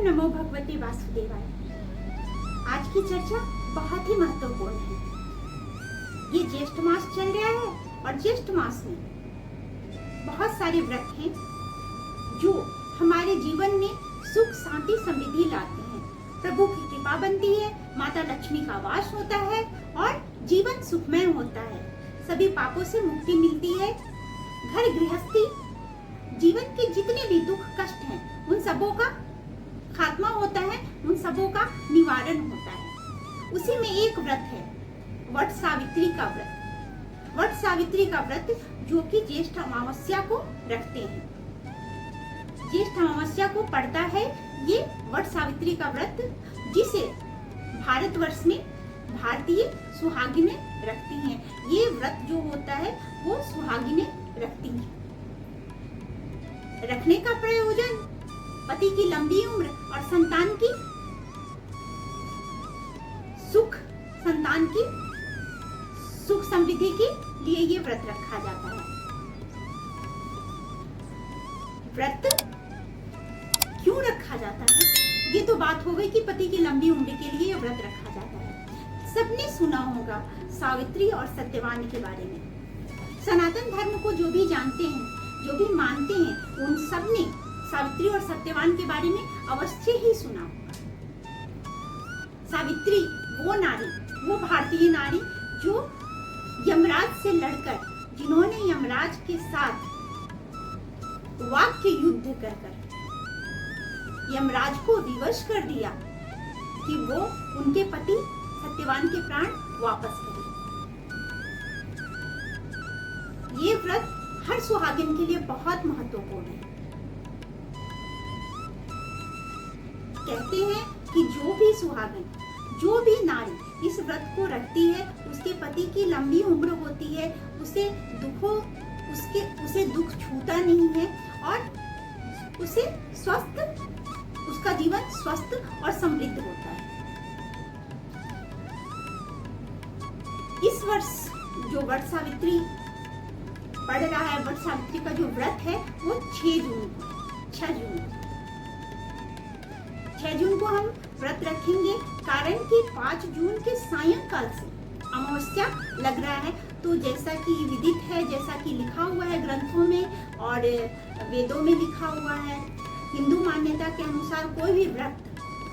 नमो भगवते वासुदेवाय। आज की चर्चा बहुत ही महत्वपूर्ण है। ये ज्येष्ठ मास चल रहा है और ज्येष्ठ मास में बहुत सारे व्रत हैं जो हमारे जीवन में सुख शांति समृद्धि लाते हैं। प्रभु की कृपा बनती है, माता लक्ष्मी का वास होता है और जीवन सुखमय होता है। सभी पापों से मुक्ति मिलती है। घर गृहस्थी जीवन के जितने भी दुख कष्ट हैं उन सबों का खात्मा होता है, उन सबों का निवारण होता है। उसी में एक व्रत है वट सावित्री का व्रत। वट सावित्री का व्रत जो कि ज्येष्ठ अमावस्या को रखते हैं, ज्येष्ठ अमावस्या को पड़ता है ये वट सावित्री का व्रत, जिसे भारतवर्ष में भारतीय सुहागिनें रखती हैं। ये व्रत जो होता है वो सुहागिनें रखती हैं। रखने का प्रयोजन पति की लंबी उम्र और संतान की सुख समृद्धि के लिए ये व्रत रखा जाता है। व्रत क्यों रखा जाता है? ये तो बात हो गई कि पति की लंबी उम्र के लिए ये व्रत रखा जाता है। सबने सुना होगा सावित्री और सत्यवान के बारे में। सनातन धर्म को जो भी जानते हैं, जो भी मानते हैं, उन सब ने सावित्री और सत्यवान के बारे में अवश्य ही सुना होगा। सावित्री वो नारी, वो भारतीय नारी जो यमराज से लड़कर, जिन्होंने यमराज के साथ वाक्य युद्ध कर यमराज को विवश कर दिया कि वो उनके पति सत्यवान के प्राण वापस करें। ये व्रत हर सुहागिन के लिए बहुत महत्वपूर्ण है। कहते हैं कि जो भी सुहागिन, जो भी नारी इस व्रत को रखती है, उसके पति की लंबी उम्र होती है, उसे दुख छूता नहीं है और उसका जीवन स्वस्थ और समृद्ध होता है। इस वर्ष जो वट सावित्री पड़ रहा है, वट सावित्री का जो व्रत है वो 6 जून को हम व्रत रखेंगे, कारण कि 5 जून के सायंकाल से अमावस्या लग रहा है। तो जैसा कि विदित है, जैसा कि लिखा हुआ है ग्रंथों में और वेदों में लिखा हुआ है, हिंदू मान्यता के अनुसार कोई भी व्रत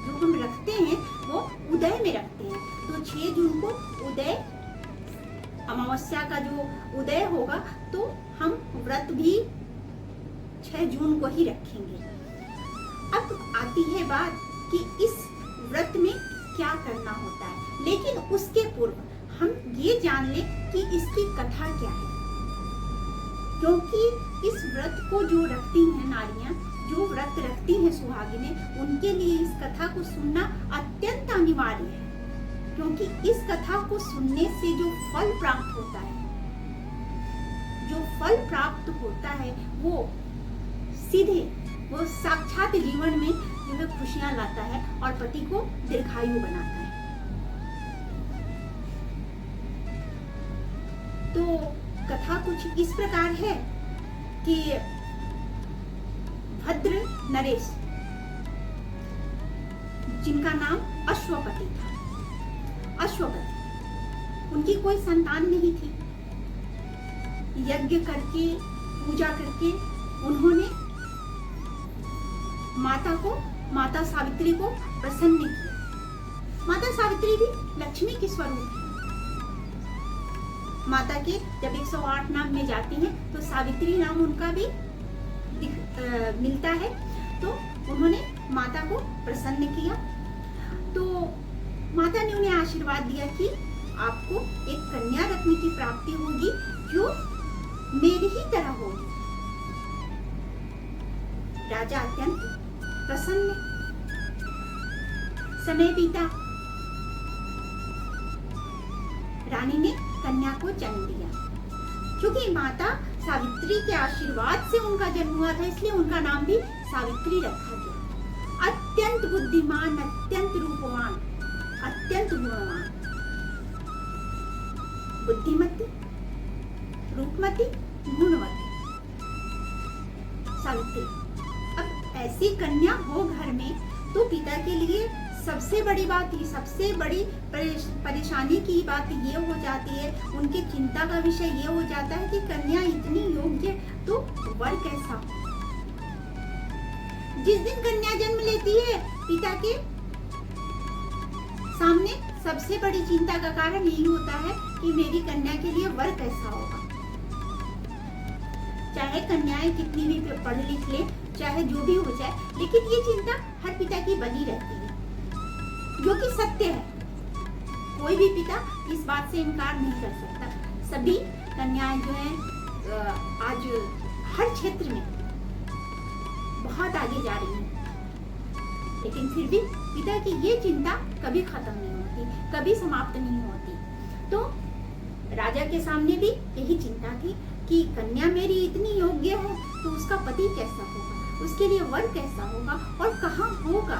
जो हम रखते हैं वो उदय में रखते हैं। तो 6 जून को उदय, अमावस्या का जो उदय होगा, तो हम व्रत भी 6 जून को ही रखेंगे। अब आती है बात कि इस व्रत में क्या करना होता है, लेकिन उसके पूर्व हम ये जान लें कि इसकी कथा क्या है। क्योंकि इस व्रत को जो रखती हैं नारियां, जो व्रत रखती हैं सुहागिनें, उनके लिए इस कथा को सुनना अत्यंत अनिवार्य है। क्योंकि इस कथा को सुनने से जो फल प्राप्त होता है वो सीधे, वो साक्षात जीवन में जो है खुशियां लाता है और पति को दीर्घायु बनाता है। तो कथा कुछ इस प्रकार है कि भद्र नरेश, जिनका नाम अश्वपति था, उनकी कोई संतान नहीं थी। यज्ञ करके, पूजा करके उन्होंने माता सावित्री को प्रसन्न किया। माता सावित्री भी लक्ष्मी के स्वरूप है। माता के जब 108 नाम में जाती हैं तो सावित्री नाम उनका भी मिलता है। तो उन्होंने माता को प्रसन्न किया। तो माता ने उन्हें आशीर्वाद दिया कि आपको एक कन्या रत्न की प्राप्ति होगी जो मेरी ही तरह होगी। राजा अत्यंत प्रसन्न। समय बीता, रानी ने कन्या को जन्म दिया। क्योंकि माता सावित्री के आशीर्वाद से उनका जन्म हुआ था, इसलिए उनका नाम भी सावित्री रखा गया। अत्यंत बुद्धिमान, अत्यंत रूपवान, अत्यंत गुणवान, बुद्धिमती, रूपमती, गुणवती सावित्री। अब ऐसी कन्या हो घर में तो के लिए सबसे बड़ी बात, सबसे बड़ी परेशानी की बात ये हो जाती है, उनकी चिंता का विषय ये हो जाता है कि कन्या इतनी योग्य तो वर कैसा हो। जिस दिन कन्या जन्म लेती है, पिता के सामने सबसे बड़ी चिंता का कारण यही होता है कि मेरी कन्या के लिए वर कैसा होगा। चाहे कन्याएं कितनी भी पढ़ लिख ले, चाहे जो भी हो जाए, लेकिन ये चिंता हर पिता की बनी रहती है, जो कि सत्य है। कोई भी पिता इस बात से इनकार नहीं कर सकता। सभी कन्याएं जो हैं आज हर क्षेत्र में बहुत आगे जा रही हैं, लेकिन फिर भी पिता की ये चिंता कभी खत्म नहीं होती, कभी समाप्त नहीं होती। तो राजा के सामने भी यही चिंता थी कि कन्या मेरी इतनी योग्य है तो उसका पति कैसा होगा, उसके लिए वर कैसा होगा और कहाँ होगा।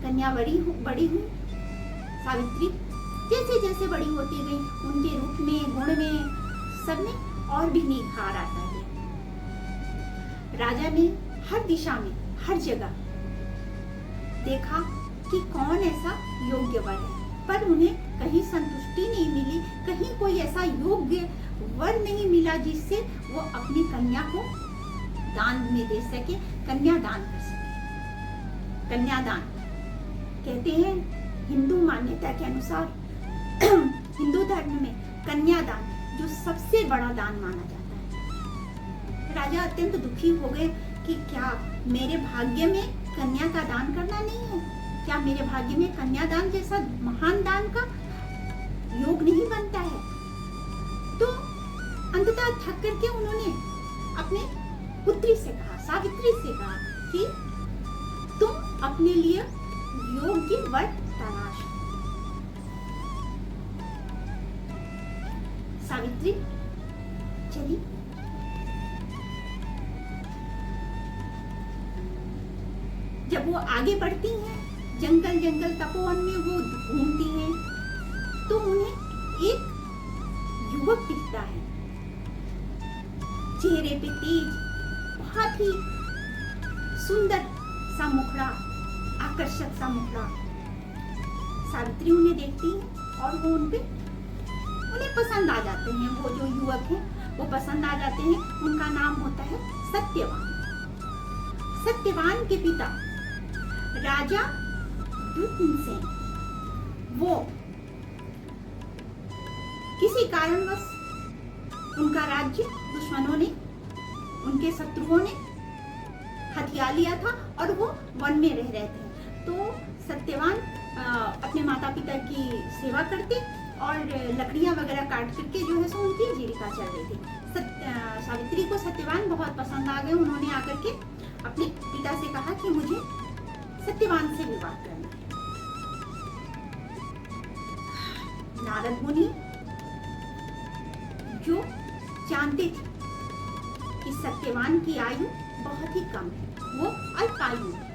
कन्या बड़ी हुई, सावित्री जैसे जैसे बड़ी होती गई, उनके रूप में, गुण में, सब में और भी निखार आता गया। राजा ने हर दिशा में, हर जगह देखा कि कौन ऐसा योग्य वर है, पर उन्हें कहीं संतुष्टि नहीं मिली, कहीं कोई ऐसा योग्य वर नहीं मिला जिससे वो अपनी कन्या को दान में दे सके, कन्यादान कर सके। कन्यादान कहते हैं हिंदू मान्यता के अनुसार, हिंदू धर्म में कन्यादान जो सबसे बड़ा दान माना जाता है। राजा अत्यंत दुखी हो गए कि क्या मेरे भाग्य में कन्या का दान करना नहीं है, क्या मेरे भाग्य में कन्यादान जैसा महान दान का योग नहीं बनता है। तो अंततः थक करके उन्होंने अपने पुत्री से कहा, सावित्री से कहा कि तुम अपने लिए योग्य वर तलाश। सावित्री चली। जब वो आगे बढ़ती हैं, जंगल जंगल तपोवन में वो घूमती हैं, तो उन्हें एक युवक दिखता है, चेहरे पे तेज, बहुत ही सुंदर सा मुखड़ा, आकर्षक सा मुखड़ा। सावित्री उन्हें देखती है और वो उन्हें पसंद आ जाते हैं। वो जो युवक है वो पसंद आ जाते हैं। उनका नाम होता है सत्यवान। सत्यवान के पिता राजा दुर्योधन, वो किसी कारणवश उनका राज्य दुश्मनों ने, उनके शत्रुओं ने हथिया लिया था और वो वन में रह रहे थे। तो सत्यवान अपने माता पिता की सेवा करते और लकड़ियां वगैरह काट करके जो है सो उनकी जीविका चल रही थी। सावित्री को सत्यवान बहुत पसंद आ गए। उन्होंने आकर के अपने पिता से कहा कि मुझे सत्यवान से विवाह करना है। नारद मुनि जो जानते थे कि सत्यवान की आयु बहुत ही कम है, वो अल्पायु है,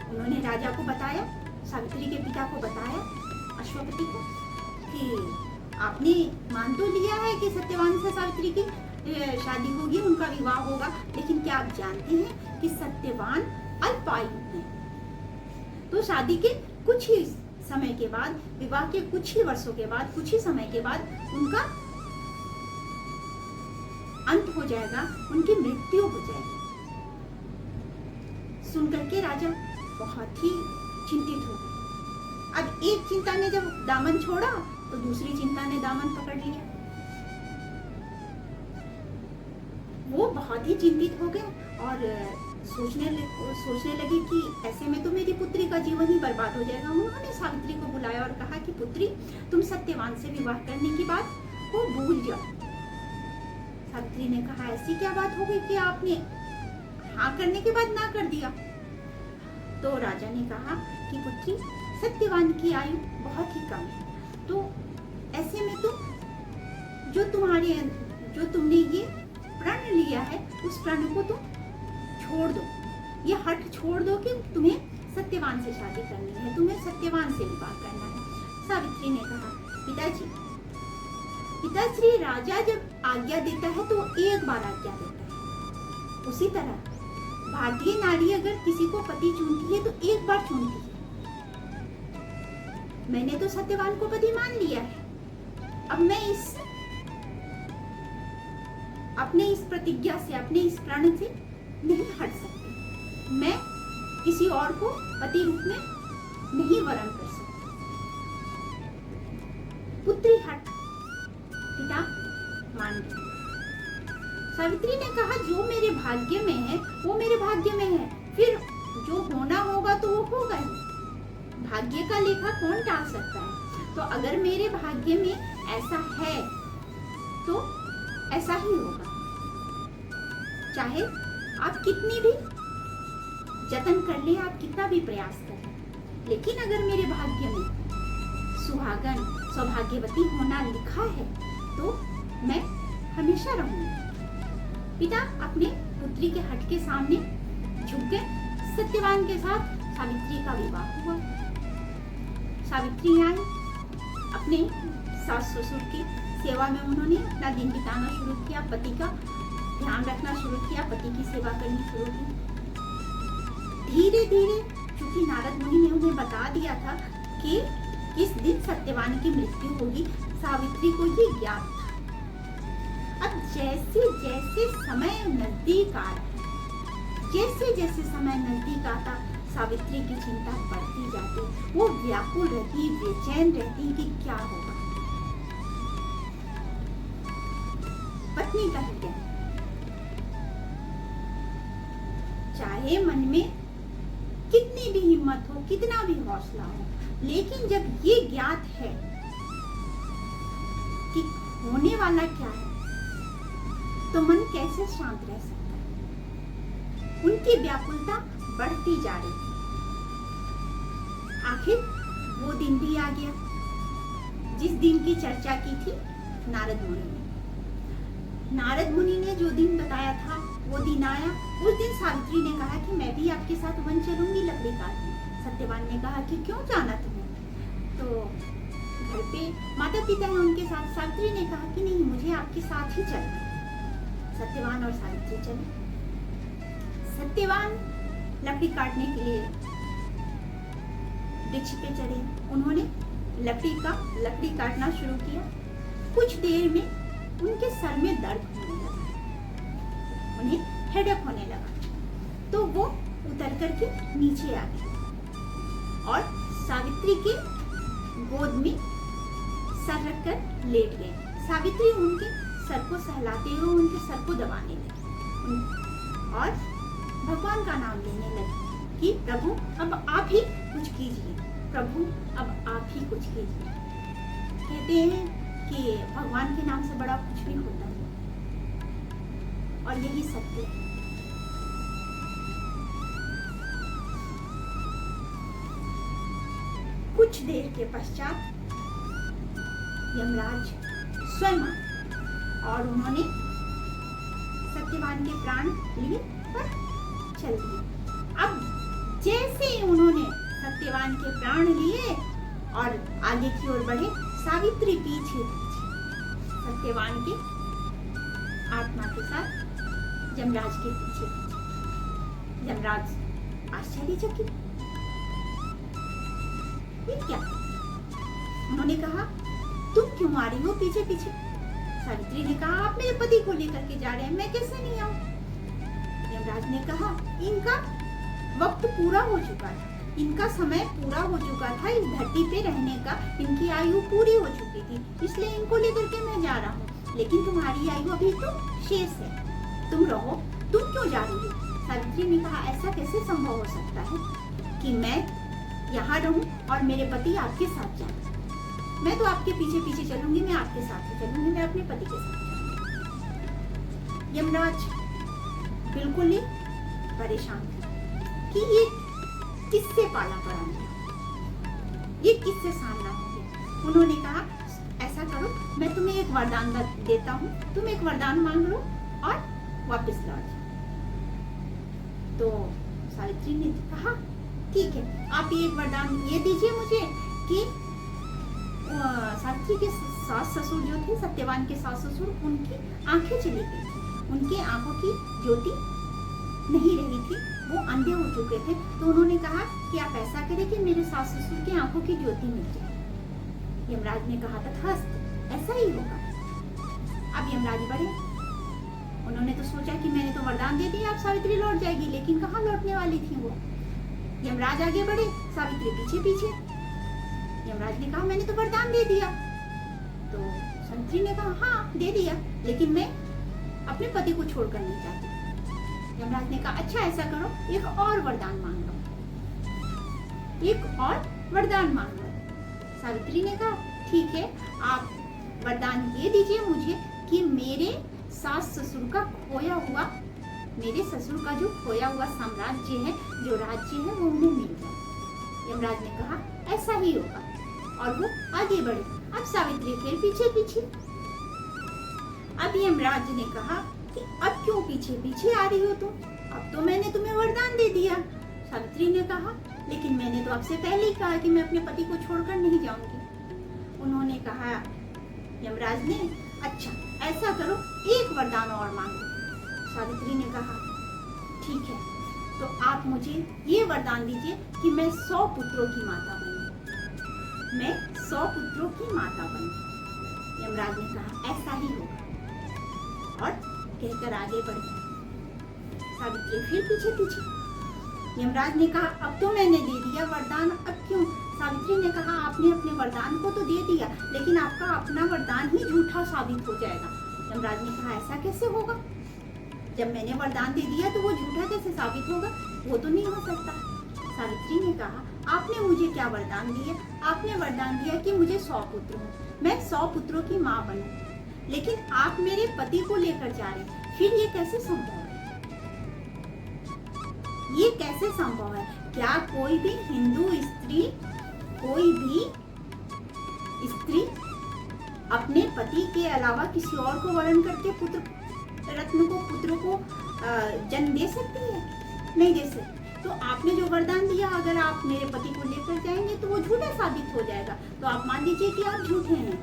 उन्होंने राजा को बताया, सावित्री के पिता को बताया, अश्वपति को, कि आपने मान तो लिया है कि सत्यवान से सावित्री की शादी होगी, उनका विवाह होगा, लेकिन क्या आप जानते हैं कि सत्यवान अल्पायु है। तो शादी के कुछ ही समय के बाद, विवाह के कुछ ही वर्षों के बाद, कुछ ही समय के बाद उनका अंत हो जाएगा, उनकी मृत्यु हो जाएगी। सुनकर के राजा बहुत ही चिंतित हो गए। अब एक चिंता ने जब दामन छोड़ा तो दूसरी चिंता ने दामन पकड़ लिया। वो बहुत ही चिंतित हो गए और सोचने लगे कि ऐसे में तो मेरी पुत्री का जीवन ही बर्बाद हो जाएगा। उन्होंने सावित्री को बुलाया और कहा कि पुत्री, तुम सत्यवान से विवाह करने की बात को भूल जाओ। सावित्री ने कहा, ऐसी क्या बात हो गई कि आपने हाँ करने के बाद ना कर दिया। तो राजा ने कहा कि पुत्री, सत्यवान की आयु बहुत ही कम है, तो ऐसे में जो तुमने ये प्रण लिया है, उस प्रण को तुम छोड़ दो, ये हट छोड़ दो कि तुम्हें सत्यवान से शादी करनी है, तुम्हें सत्यवान से विवाह करना है। सावित्री ने कहा, पिताश्री, राजा जब आज्ञा देता है तो एक बार आज्ञा देता है, उसी तरह भारतीय नारी अगर किसी को पति चुनती है तो एक बार चुनती है। मैंने तो सत्यवान को पति मान लिया है। अब मैं अपने इस प्रतिज्ञा से, अपने इस प्रण से नहीं हट सकती। मैं किसी और को पति रूप में नहीं वरण कर सकती। पुत्री हट, पिता मान गए। सावित्री ने कहा जो मेरे भाग्य में है वो मेरे भाग्य में है, फिर जो होना होगा तो वो होगा ही। भाग्य का लेखा कौन टाल सकता है? तो अगर मेरे भाग्य में ऐसा है तो ऐसा ही होगा, चाहे आप कितनी भी जतन कर ले, आप कितना भी प्रयास कर ले। लेकिन अगर मेरे भाग्य में सुहागन सौभाग्यवती होना लिखा है तो मैं हमेशा रहूंगी। पिता अपने पुत्री के हट के सामने झुक गए। सत्यवान के साथ सावित्री का विवाह हुआ। सावित्री आई, अपने सास ससुर की सेवा में उन्होंने अपना दिन बिताना शुरू किया, पति का ध्यान रखना शुरू किया, पति की सेवा करनी शुरू की। धीरे धीरे, चूंकि नारद मुनि ने उन्हें बता दिया था कि इस दिन सत्यवान की मृत्यु होगी, सावित्री को ये ज्ञात था। अब जैसे जैसे समय नजदीक आ रहा है, जैसे जैसे समय नजदीक आता, सावित्री की चिंता बढ़ती जाती। वो व्याकुल रहती, बेचैन रहती कि क्या होगा। पत्नी का हृदय, चाहे मन में कितनी भी हिम्मत हो, कितना भी हौसला हो, लेकिन जब ये ज्ञात है कि होने वाला क्या है, तो मन कैसे शांत रह सकता है? उनकी व्याकुलता बढ़ती जा रही। आखिर वो दिन भी आ गया जिस दिन की चर्चा की थी नारद मुनि ने। नारद मुनि ने जो दिन बताया था वो दिन आया। उस दिन सावित्री ने कहा कि मैं भी आपके साथ वन चलूंगी लकड़ी काटने। सत्यवान ने कहा कि क्यों जाना तुम्हें? तो घर पे माता पिता है उनके साथ। सावित्री ने कहा कि नहीं, मुझे आपके साथ ही चलना। सत्यवान और सावित्री चले। सत्यवान लकड़ी काटने के लिए वृक्ष पे चढ़े। उन्होंने लकड़ी काटना शुरू किया। कुछ देर में उनके सर में दर्द होने लगा, उन्हें हेडेक होने लगा। तो वो उतर करके नीचे आ गए और सावित्री के गोद में सर रखकर लेट गए। सावित्री उनके सर को सहलाते हुए उनके सर को दबाने लगी और भगवान का नाम लेने लगी कि प्रभु अब आप ही कुछ कीजिए, प्रभु अब आप ही कुछ कीजिए। कहते हैं कि भगवान के नाम से बड़ा कुछ भी होता है और यही सत्य है। कुछ देर के पश्चात यमराज स्वयं आए और उन्होंने सत्यवान के प्राण लिए और चल दिए। अब जैसे ही उन्होंने सत्यवान के प्राण लिए और आगे की ओर बढ़े, सावित्री पीछे सत्यवान की आत्मा के साथ यमराज के पीछे। यमराज आश्चर्यचकित, ये क्या? उन्होंने कहा तुम क्यों आ रही हो पीछे पीछे? सावित्री ने कहा आप मेरे पति को लेकर के जा रहे हैं, मैं कैसे नहीं आऊं? यमराज ने कहा इनका वक्त पूरा हो चुका था, इनका समय पूरा हो चुका था, इस धरती पे रहने का इनकी आयु पूरी हो चुकी थी, इसलिए इनको लेकर के मैं जा रहा हूँ। लेकिन तुम्हारी आयु अभी तो शेष है, तुम रहो, तुम क्यों जा रही हो? सावित्री ने कहा ऐसा कैसे संभव हो सकता है कि मैं यहाँ रहूं और मेरे पति आपके साथ जाए? मैं तो आपके पीछे पीछे चलूंगी, मैं आपके साथ ही चलूंगी, मैं अपने पति के साथ जाऊंगी। यमराज बिल्कुल ही परेशान थे कि ये किससे पाला पड़ा है, ये किससे सामना हो गया। उन्होंने कहा ऐसा करो, मैं तुम्हें एक वरदान देता हूँ, तुम एक वरदान मांग लो और वापस लौट जाओ। तो सावित्री ने कहा ठीक है, आप ये एक वरदान ये दीजिए मुझे कि सावित्री के सास ससुर जो थे, सत्यवान के सास ससुर, उनकी आंखें चली गई थी, उनकी आंखों की ज्योति नहीं रही थी, वो अंधे हो चुके थे। तो उन्होंने कहा कि आप ऐसा करें कि मेरे सास ससुर की आंखों की ज्योति मिल जाए। यमराज ने कहा तथास्तु, ऐसा ही होगा। अब यमराज बढ़े, उन्होंने तो सोचा कि मैंने तो वरदान दे दिया, अब सावित्री लौट जाएगी, लेकिन कहाँ लौटने वाली थी वो। यमराज आगे बढ़े, सावित्री पीछे पीछे। यमराज ने कहा मैंने तो वरदान दे दिया। तो सावित्री ने कहा हाँ दे दिया, लेकिन मैं अपने पति को छोड़कर नहीं चाहती। यमराज ने कहा अच्छा ऐसा करो, एक और वरदान मांग लो, एक और वरदान मांग लो। सावित्री ने कहा ठीक है, आप वरदान ये दीजिए मुझे कि मेरे सास ससुर का खोया हुआ, मेरे ससुर का जो खोया हुआ साम्राज्य है, जो राज्य है, वो उन्हें मिल जाए। यमराज ने कहा ऐसा ही होगा, और वो आगे बढ़े। अब सावित्री फिर पीछे पीछे। अब यमराज ने कहा कि अब क्यों पीछे पीछे आ रही हो तुम, अब तो मैंने तुम्हें वरदान दे दिया। सावित्री ने कहा लेकिन मैंने तो आपसे पहले ही कहा कि मैं अपने पति को छोड़कर नहीं जाऊंगी। उन्होंने कहा, यमराज ने, अच्छा ऐसा करो एक वरदान और मांगो। सावित्री ने कहा ठीक है, तो आप मुझे ये वरदान दीजिए कि मैं 100 पुत्रों की माता बनूं, मैं 100 पुत्रों की माता बनूं। यमराज ने कहा ऐसा ही होगा, और कहकर आगे बढ़े। सावित्री फिर पीछे पीछे। यमराज ने कहा अब तो मैंने दे दिया वरदान, अब क्यों। सावित्री ने कहा आपने अपने वरदान को तो दे दिया, लेकिन आपका अपना वरदान ही झूठा साबित हो जाएगा। यमराज ने कहा ऐसा कैसे होगा, जब मैंने वरदान दे दिया तो वो झूठा कैसे साबित होगा, वो तो नहीं हो सकता। सावित्री ने कहा आपने मुझे क्या वरदान दिया, आपने वरदान दिया कि मुझे 100 पुत्र हो, मैं 100 पुत्रों की माँ बनूं, लेकिन आप मेरे पति को लेकर जा रहे, फिर ये कैसे संभव है, ये कैसे संभव है। क्या कोई भी हिंदू स्त्री, कोई भी स्त्री अपने पति के अलावा किसी और को वरण करके पुत्र रत्न को, पुत्र को जन्म दे सकती है, नहीं दे सकती। तो आपने जो वरदान दिया, अगर आप मेरे पति को लेकर जाएंगे तो वो झूठा साबित हो जाएगा, तो आप मान लीजिए कि आप झूठे हैं।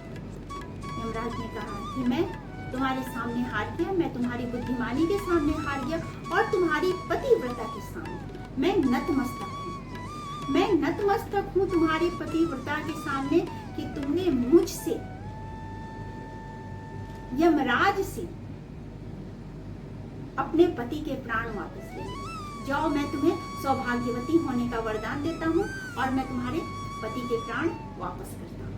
यमराज ने कहा कि मैं तुम्हारे सामने हार गया, मैं तुम्हारी बुद्धिमानी के सामने हार गया, और तुम्हारी पतिव्रता के सामने मैं नतमस्तक हूँ, मैं नतमस्तक हूँ तुम्हारी पतिव्रता के सामने कि तुमने मुझसे, यमराज से अपने पति के प्राण वापस ले लो। जाओ, मैं तुम्हें सौभाग्यवती होने का वरदान देता हूँ, और मैं तुम्हारे पति के प्राण वापस करता हूँ,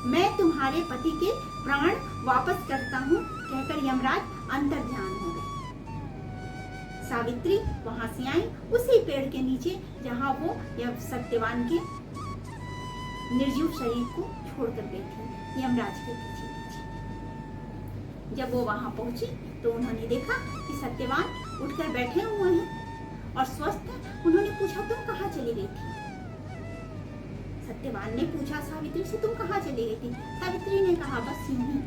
मैं तुम्हारे पति के प्राण वापस करता हूँ। कहकर यमराज अंतर्ध्यान हो गए। सावित्री वहां से आई, उसी पेड़ के नीचे जहां वो सत्यवान के निर्जीव शरीर को छोड़कर बैठी यमराज के पीछे पीछे। जब वो वहां पहुंची तो उन्होंने देखा कि सत्यवान उठकर बैठे हुए हैं और स्वस्थ है। उन्होंने पूछा तुम कहाँ चली गई थी। सत्यवान ने पूछा सावित्री से तुम कहाँ चली गई थी। सावित्री ने कहा बस यूं ही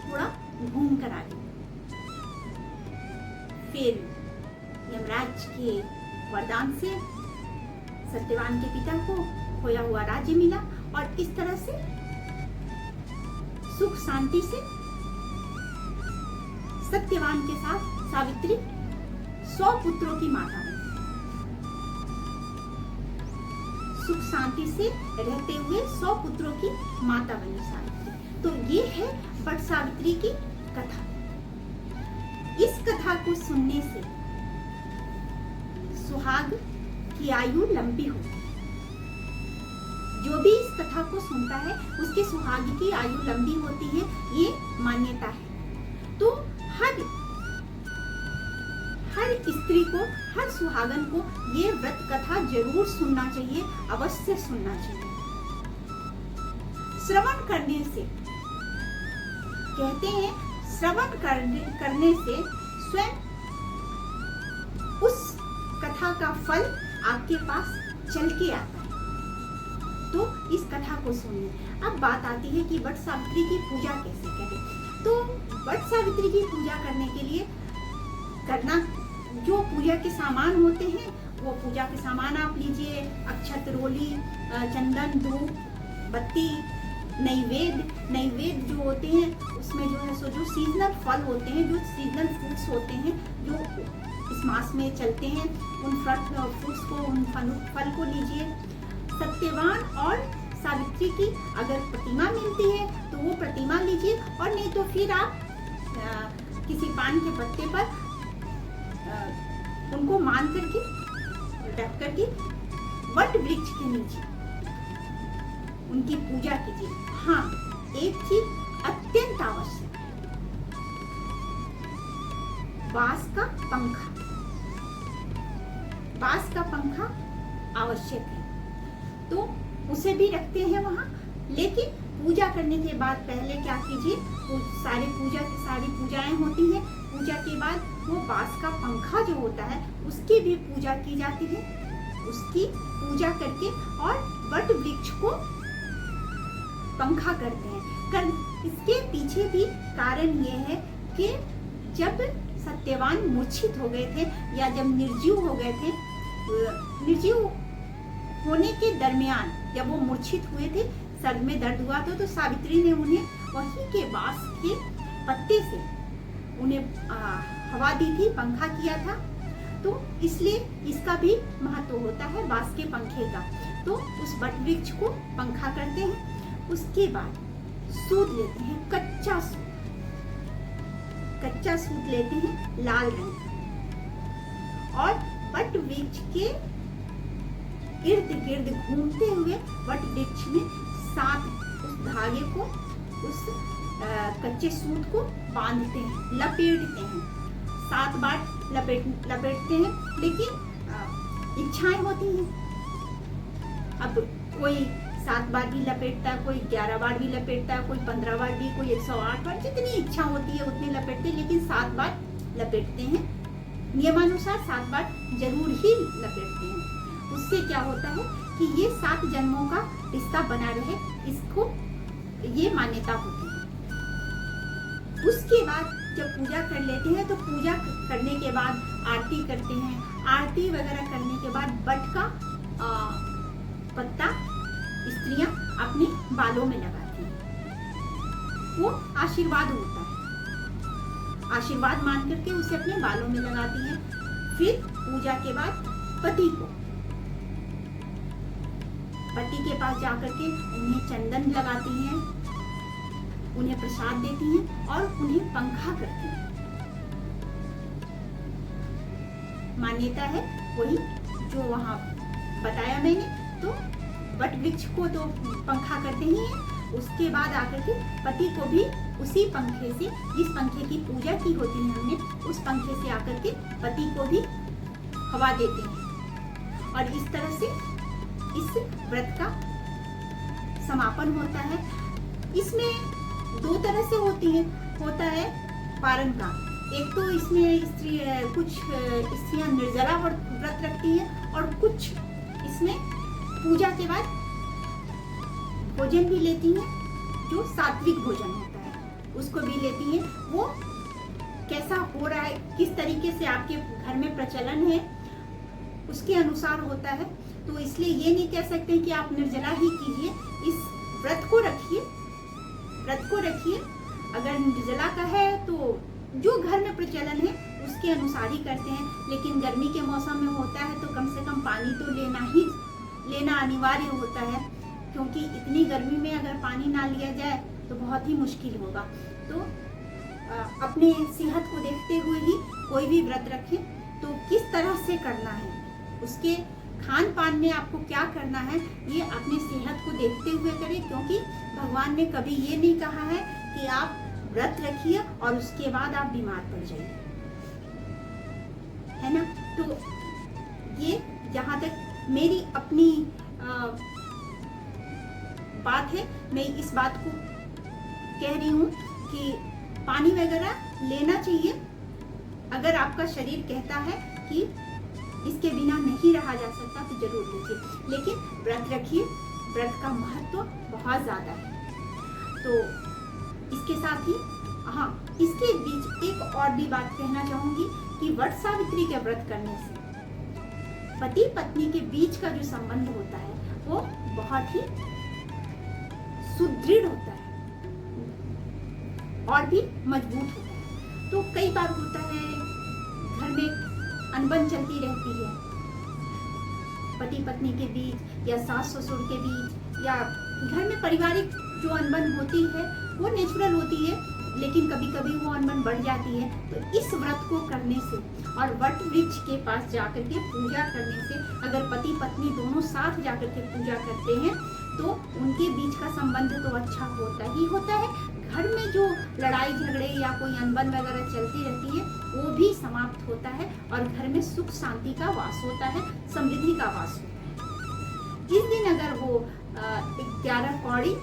थोड़ा घूम कर आ गई। फिर यमराज के वरदान से सत्यवान के पिता को खोया हुआ राज्य मिला, और इस तरह से सुख शांति से सत्यवान के साथ सावित्री 100 पुत्रों की माता बनी। सुख शांति से रहते हुए 100 पुत्रों की माता बनी सावित्री। तो ये है वट सावित्री की कथा। इस कथा को सुनने से सुहाग की आयु लंबी होती है। जो भी इस कथा को सुनता है उसके सुहाग की आयु लंबी होती है, ये मान्यता है। तो हर स्त्री को, हर सुहागन को ये व्रत कथा जरूर सुनना चाहिए, अवश्य सुनना चाहिए। श्रवण करने से, कहते हैं श्रवण करने से स्वयं उस कथा का फल आपके पास चल के आता है। तो इस कथा को सुनिए। अब बात आती है कि वट सावित्री की पूजा कैसे करें। तो वट सावित्री की पूजा करने के लिए करना, जो पूजा के सामान होते हैं वो पूजा के सामान आप लीजिए। अक्षत, रोली, चंदन, धूप, बत्ती, नैवेद्य जो होते हैं उसमें जो है सो जो सीजनल फल होते हैं, जो सीजनल फ्रूट्स होते हैं जो इस मास में चलते हैं, उन फ्रूट्स को, उन फल को लीजिए। सत्यवान और सावित्री की अगर प्रतिमा मिलती है तो वो प्रतिमा लीजिए, और नहीं तो फिर आप किसी पान के पत्ते पर उनको मान करके रख करके वट वृक्ष के नीचे उनकी पूजा कीजिए। हाँ, एक चीज अत्यंत आवश्यक है, बांस का पंखा। बांस का पंखा आवश्यक है, तो उसे भी रखते हैं वहां। लेकिन पूजा करने के बाद पहले क्या कीजिए, सारी पूजाएं होती हैं। पूजा के बाद वो बांस का पंखा जो होता है उसकी भी पूजा की जाती है। उसकी पूजा करके और वट वृक्ष को पंखा करते हैं। इसके पीछे भी कारण ये है कि जब सत्यवान मूर्छित हो गए थे या जब निर्जीव हो गए थे, निर्जीव होने के दरमियान जब वो मूर्छित हुए थे, सर में दर्द हुआ था, तो सावित्री ने उन्हें वहीं के बांस के पत्ते से उन्हें हवा दी थी, पंखा किया था। तो इसलिए इसका भी महत्व होता है बांस के पंखे का। तो उस वट वृक्ष को पंखा करते हैं। उसके बाद सूत लेते हैं, कच्चा सूत लेते हैं लाल रंग का, और वट वृक्ष के इर्द गिर्द घूमते हुए वट वृक्ष में 7 उस धागे को, उस कच्चे सूत को बांधते हैं, लपेटते हैं। 7 बार लपेटते हैं। लेकिन इच्छाएं होती हैं, अब कोई 7 बार भी लपेटता है, कोई 11 बार भी लपेटता है, कोई 15 बार भी, कोई 108 बार, जितनी इच्छा होती है उतनी लपेटते हैं। लेकिन 7 बार लपेटते हैं, नियमानुसार 7 बार जरूर ही लपेटते हैं। उससे क्या होता है कि ये 7 जन्मों का रिश्ता बना रहे, इसको ये मान्यता होती है। उसके बाद जब पूजा कर लेते हैं तो पूजा करने के बाद आरती करते हैं। आरती वगैरह करने के बाद वट का पत्ता स्त्रियां अपने बालों में लगाती हैं। वो आशीर्वाद होता है, आशीर्वाद मान करके उसे अपने बालों में लगाती हैं। फिर पूजा के बाद पति के पास जाकर के उन्हें चंदन लगाती हैं, उन्हें प्रसाद देती हैं और उन्हें पंखा करती हैं। मान्यता है वही जो वहां बताया मैंने। तो वट वृक्ष को तो पंखा करते ही हैं। उसके बाद आकर के पति को भी उसी पंखे से, जिस पंखे की पूजा की होती है हमने, उस पंखे से आकर के पति को भी हवा देते हैं। और इस तरह से इस व्रत का समापन होता है। इसमें 2 तरह से होता है पारण का। एक तो इसमें कुछ स्त्रियां निर्जला व्रत रखती हैं, और कुछ इसमें पूजा के बाद भोजन भी लेती हैं, जो सात्विक भोजन होता है उसको भी लेती हैं। वो कैसा हो रहा है, किस तरीके से आपके घर में प्रचलन है, उसके अनुसार होता है। तो इसलिए ये नहीं कह सकते कि आप निर्जला ही कीजिए। इस व्रत को रखिए। अगर निर्जला का है तो जो घर में प्रचलन है उसके अनुसार ही करते हैं। लेकिन गर्मी के मौसम में होता है तो कम से कम पानी तो लेना अनिवार्य होता है, क्योंकि इतनी गर्मी में अगर पानी ना लिया जाए तो बहुत ही मुश्किल होगा। तो अपने सेहत को देखते हुए ही कोई भी व्रत रखें। तो किस तरह से करना है, उसके खान पान में आपको क्या करना है, ये अपने सेहत को देखते हुए करें। क्योंकि भगवान ने कभी ये नहीं कहा है कि आप व्रत रखिए और उसके बाद आप बीमार पड़ जाइए, है ना। तो ये जहाँ तक मेरी अपनी बात है, मैं इस बात को कह रही हूँ कि पानी वगैरह लेना चाहिए। अगर आपका शरीर कहता है कि इसके बिना नहीं रहा जा सकता तो जरूर लीजिए, लेकिन व्रत रखिए। व्रत का महत्व बहुत ज्यादा है। तो इसके साथ ही इसके बीच एक और भी बात कहना चाहूंगी कि वट सावित्री के व्रत करने से पति पत्नी के बीच का जो संबंध होता है वो बहुत ही सुदृढ़ होता है और भी मजबूत होता है। तो कई बार होता है घर में अनबन चलती रहती है, पति पत्नी के बीच या सास ससुर के बीच, या घर में पारिवारिक जो अनबन होती है वो नेचुरल होती है, लेकिन कभी कभी वो अनबन बढ़ जाती है। तो इस व्रत को करने से और वट वृक्ष के पास जाकर के पूजा करने से, अगर पति पत्नी दोनों साथ जाकर के पूजा करते हैं तो उनके बीच का संबंध तो अच्छा होता ही होता है। घर में जो लड़ाई झगड़े या कोई अनबन वगैरह चलती रहती है वो भी समाप्त होता है और घर में सुख शांति का वास होता है, समृद्धि का वास होता है। इस दिन अगर वो 11 कौड़ी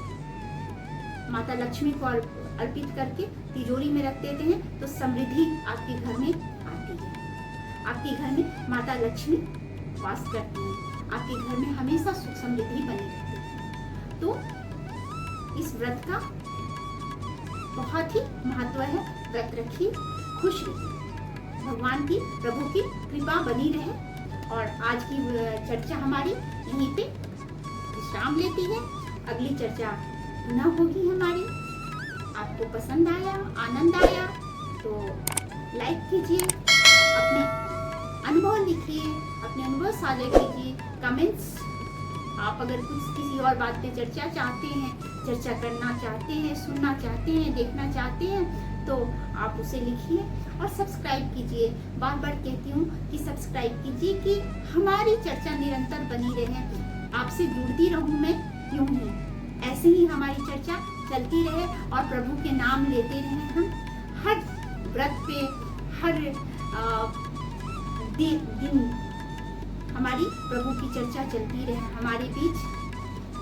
माता लक्ष्मी को अर्पित करके तिजोरी में रख देते हैं तो समृद्धि आपके घर में आती है। आपके घर में माता लक्ष्मी वास करती है, आपके घर में हमेशा सुख समृद्धि बनी रहती है। तो इस व्रत का बहुत ही महत्व है। व्रत रखिए, खुश रहिए, भगवान की प्रभु की कृपा बनी रहे। और आज की चर्चा हमारी यहीं पे विश्राम लेती है। अगली चर्चा पुनः होगी हमारी। आपको पसंद आया, आनंद आया तो लाइक कीजिए, अपने अनुभव लिखिए, अपने अनुभव साझा कीजिए, कमेंट्स। आप अगर कुछ किसी और बात पे चर्चा चाहते हैं, चर्चा करना चाहते हैं, सुनना चाहते हैं, देखना चाहते हैं तो आप उसे लिखिए और सब्सक्राइब कीजिए। बार बार कहती हूँ कि सब्सक्राइब कीजिए कि हमारी चर्चा निरंतर बनी रहे। आपसे जुड़ती रहूँ मैं, यूं ही ऐसे ही हमारी चर्चा चलती रहे और प्रभु के नाम लेते रहे। हम हर व्रत पे, हर दिन हमारी प्रभु की चर्चा चलती रहे, हमारे बीच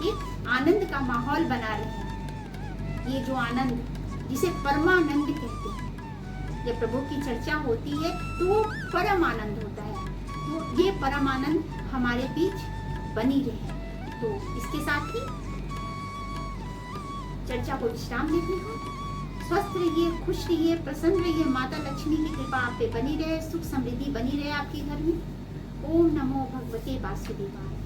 एक आनंद का माहौल बना रहे। ये जो आनंद जिसे परमानंद कहते हैं, जब प्रभु की चर्चा होती है तो वो परम आनंद होता है। तो ये परम आनंद हमारे बीच बनी रहे। तो इसके साथ ही चर्चा को विश्राम देती हूँ। स्वस्थ रहिए, खुश रहिए, प्रसन्न रहिए। माता लक्ष्मी की कृपा आप पे बनी रहे, सुख समृद्धि बनी रहे आपके घर में। ओम नमो भगवते वासुदेवाय।